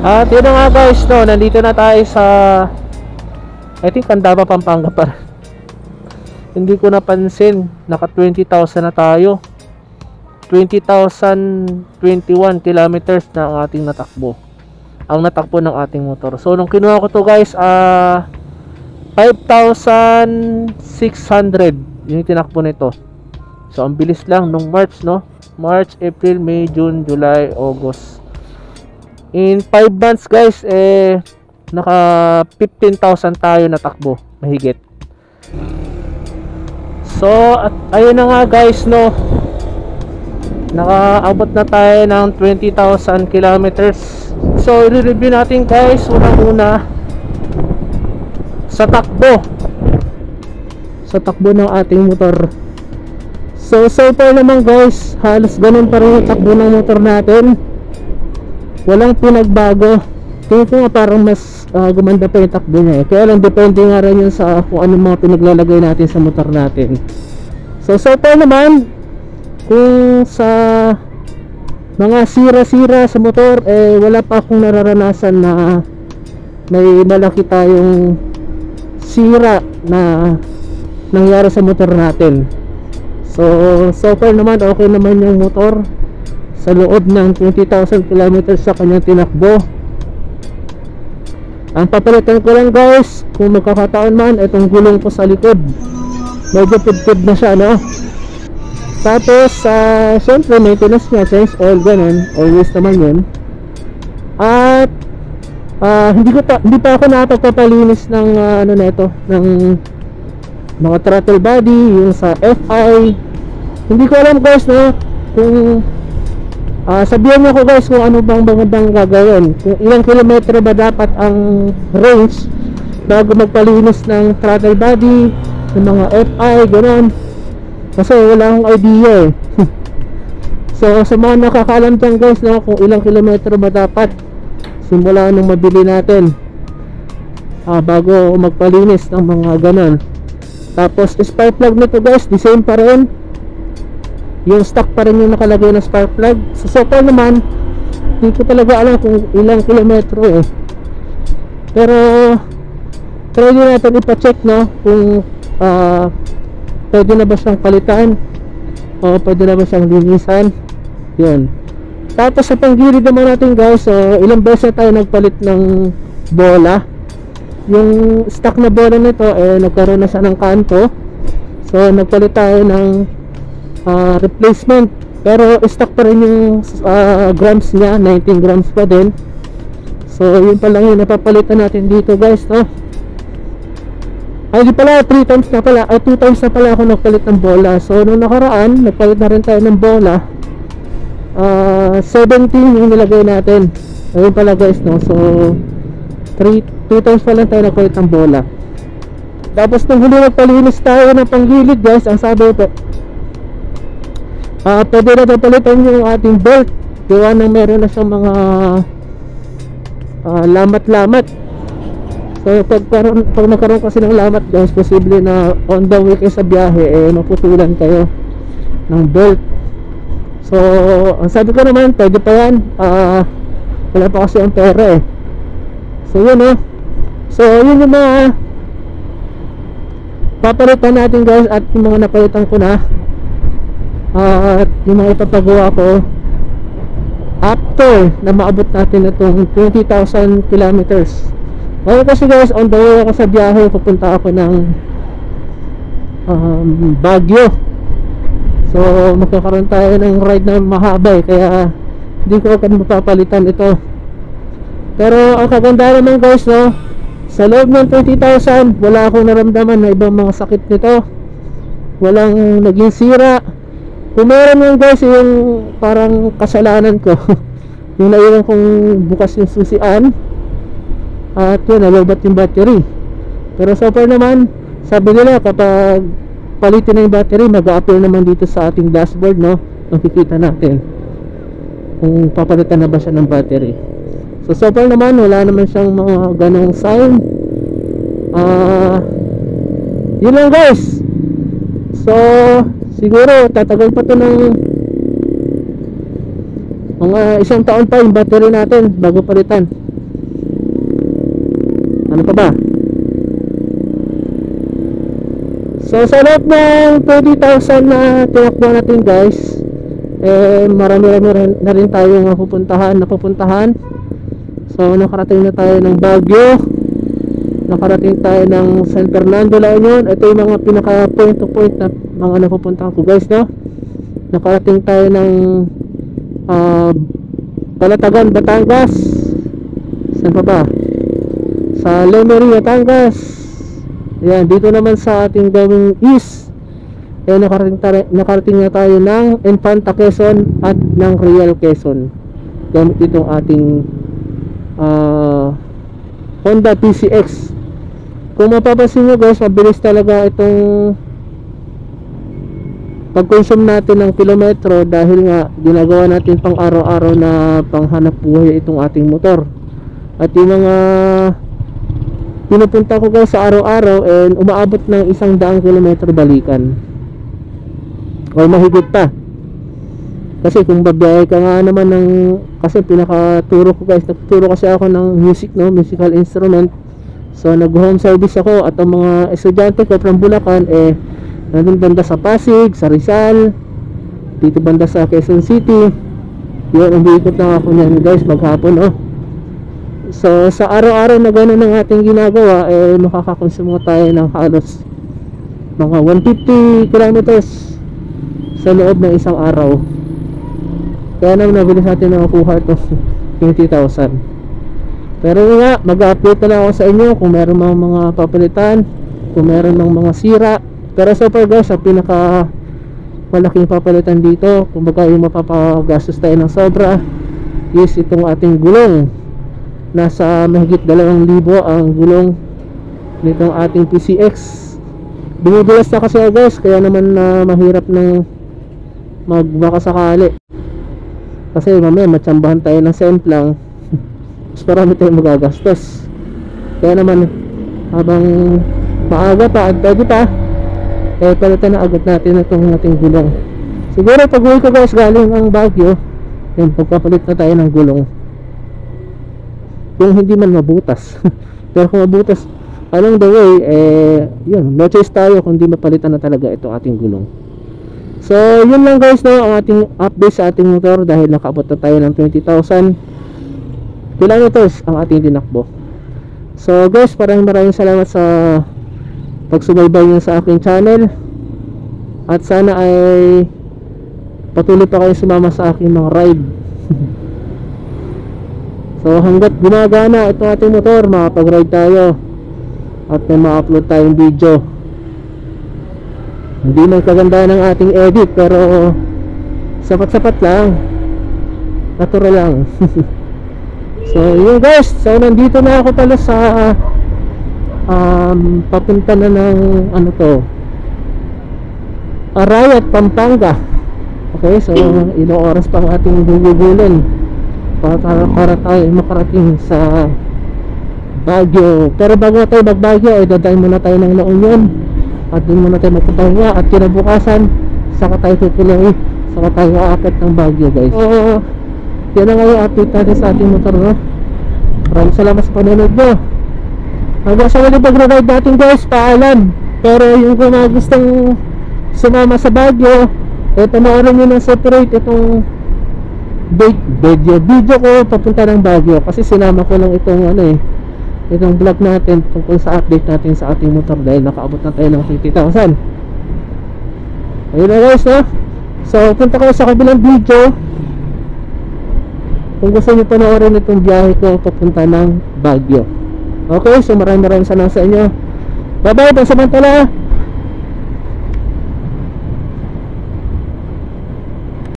At yun na nga guys, no, nandito na tayo sa I think Candaba, Pampanga pa. Hindi ko napansin, naka 20,000 na tayo. 20,021 kilometers na ang ating natakbo. Ang natakbo ng ating motor. So nung kinuha ko to guys, 5,600 yung tinakbo nito. So ang bilis lang nung March, no? March, April, May, June, July, August. In 5 months guys, naka 15,000 tayo natakbo, mahigit. So at ayun na nga guys, no, nakaabot na tayo ng 20,000 kilometers. So i-review natin guys, unang-una sa takbo ng ating motor. So far naman guys, halos ganun pa rin yung takbo ng motor natin. Walang pinagbago. Tingin ko nga parang mas gumanda pa yung takbo niya. Kaya lang depende nga rin yun sa kung anong mga pinaglalagay natin sa motor natin. So far naman, kung sa mga sira-sira sa motor, wala pa akong nararanasan na may malaki tayong sira na nangyari sa motor natin. So far naman okay naman yung motor sa loob ng 20,000 kilometers sa kanyang tinakbo. Ang papalitan ko lang guys, kung magkakataon man, itong gulong ko sa likod, medyo pudpud na siya, no? Tapos syempre maintenance niya, change oil, ganun, always naman yun. At hindi pa ako nakapagpapalinis ng ng mga throttle body, yung sa FI. Hindi ko alam guys, no, kung sabihan niyo ko guys kung ano bang magandang gagawin, kung ilang kilometro ba dapat ang range bago magpalinis ng throttle body, ng mga FI, gano'n. Kasi wala akong idea So sa mga nakakaalam dyan guys, no, kung ilang kilometro ba dapat simula nung mabili natin bago magpalinis ng mga gano'n. Tapos spark plug nito guys, the same pa rin, yung stock pa rin yung nakalagay na spark plug. So far naman, hindi ko talaga alam kung ilang kilometro pero try din natin ipacheck, no, kung pwede na ba siyang palitan o pwede na ba siyang linisan. Yun. Tapos sa panggilid naman natin guys, ilang beses na tayo nagpalit ng bola. Yung stock na bola nito, nagkaroon na siya ng kanto. So nagpalit tayo ng replacement, pero stock pa rin yung grams niya, 19 grams pa din. So yun pa lang yung napapalitan natin dito guys, no? Ay di pala, 3 times na pala, 2 times na pala ako nagpalit ng bola. So nung nakaraan, nagpalit na rin tayo ng bola. 17 yung nilagay natin. Ayun pala guys, no? So 2 times pa lang tayo nagpalit ng bola. Tapos nung huli nagpalinis tayo ng panggilid guys, ang sabi ko, pwede na ito palitan yung ating belt. Gawa nang meron na siyang mga lamat-lamat. So pag nagkaroon kasi ng lamat guys, posible na on the way kayo sa biyahe, maputulan kayo ng belt. So ang sabi ko naman, pwede pa yan, wala pa kasi ang pera So yun So yun yung mga papalitan natin guys, at yung mga napalitan ko na. At yung mga ipapagawa ko after na maabot natin itong 20,000 kilometers. Okay kasi guys, on the way ako sa biyahe, pupunta ako ng Baguio. So magkakaroon tayo ng ride na mahaba kaya hindi ko agad mapapalitan ito. Pero ang kaganda naman guys, no, sa loob ng 20,000 wala akong naramdaman na ibang mga sakit nito. Walang naging sira. Kung meron yun guys, yung parang kasalanan ko yung naiwan kong bukas yung susian, at yun, nalobat yung battery. Pero so far naman, sabi nila kapag palitin na yung battery, mag-a-appear naman dito sa ating dashboard, no? Makikita natin kung papalitan na ba siya ng battery. So far naman, wala naman siyang mga ganong sign. Yun lang guys. So siguro tatagal pa to ng mga 1 taon pa yung battery natin bago palitan. Ano pa ba? So sa loob ng 20,000 na tinakbo natin guys, marami na rin tayong napupuntahan. So nakarating na tayo ng Baguio, nakarating tayo ng San Fernando, La Union. Ito yung mga pinaka point to point na mga napupuntahan ko guys, no? Nakarating tayo ng Palatagan, Batangas. Saan pa ba? Sa Lemery, Batangas. Ayan, dito naman sa ating gawing east, nakarating na tayo ng Infanta, Quezon at ng Real, Quezon, gamit itong ating Honda PCX. Kung mapapansin nyo guys, mabilis talaga itong pag-consume natin ng kilometro dahil nga ginagawa natin pang araw-araw na panghanap buhay itong ating motor. At yung mga pinupunta ko guys sa araw-araw, and umaabot ng 100 kilometro balikan o mahigit pa. Kasi kung babiyahe ka nga naman ng, kasi pinakaturo ko guys, nagturo kasi ako ng music, no, musical instrument. So nag home service ako, at ang mga estudyante ko from Bulacan nandun banda sa Pasig, sa Rizal, dito banda sa Quezon City. Yun, umiikot lang ako niyan guys maghapon, oh. So sa araw-araw na gano'n ang ating ginagawa, makakakonsumo tayo ng halos mga 150 kilometers sa loob ng isang araw. Kaya naman nabilis natin nakakuha ito 20,000. Pero nga, mag-update na lang ako sa inyo kung meron mga papalitan, kung meron mga sira. Pero so far guys, ang pinaka malaking papalitan dito, kung baga yung mapapagastos tayo ng sobra, is itong ating gulong. Nasa mahigit 2,000 ang gulong nitong ating PCX. Binibilas na kasi guys, kaya naman mahirap ng magbaka sakali. Kasi mamaya matsambahan tayo ng semplang, mas marami tayong magagastos. Kaya naman habang maaga pa at pwede pa, palitan na agad natin itong ating gulong. Siguro pag uwi ko guys galing ang Baguio, yan, pagpapalit na tayo ng gulong. Kung hindi man mabutas pero kung mabutas along the way, yun, no choice tayo kung hindi mapalitan na talaga itong ating gulong. So yun lang guys, no, ang ating update sa ating motor dahil nakaabot na tayo ng 20,000 kilometers ang ating tinakbo. So guys, maraming salamat sa pagsubaybay nyo sa aking channel, at sana ay patuloy pa kayo sumama sa aking mga ride. So hanggat gumagana itong ating motor, makapag-ride tayo at may ma-upload tayong video. Hindi man kaganda ng ating edit, pero sapat-sapat lang, natural lang. So yun guys, so nandito na ako pala sa papunta na ng ano to, Arayat, Pampanga. Okay, so ilang oras pang ating gugugulin para tayo makarating sa Baguio. Pero bago tayo mag-Baguio, dadayin muna tayo ng La Union at doon muna tayo magpapahinga, at kinabukasan saka tayo tutuloy, saka tayo aakit ng Baguio guys. So yan na nga yung update natin sa ating motor, no? Maraming salamat sa panonood nyo. Hanggang sa wali pag-ride natin guys, paalam. Pero yung kung mga gustong sumama sa Baguio, panoorin nyo ng separate itong video ko papunta ng Baguio, kasi sinama ko lang itong itong vlog natin tungkol sa update natin sa ating motor dahil nakaabot na tayo ng 50,000. Ayun na guys, no? So punta ko sa kabilang video kung gusto nyo panoorin itong biyahe ko papunta ng Baguio. Okay, so maraming salamat sa inyo. Bye bye, pansamantala.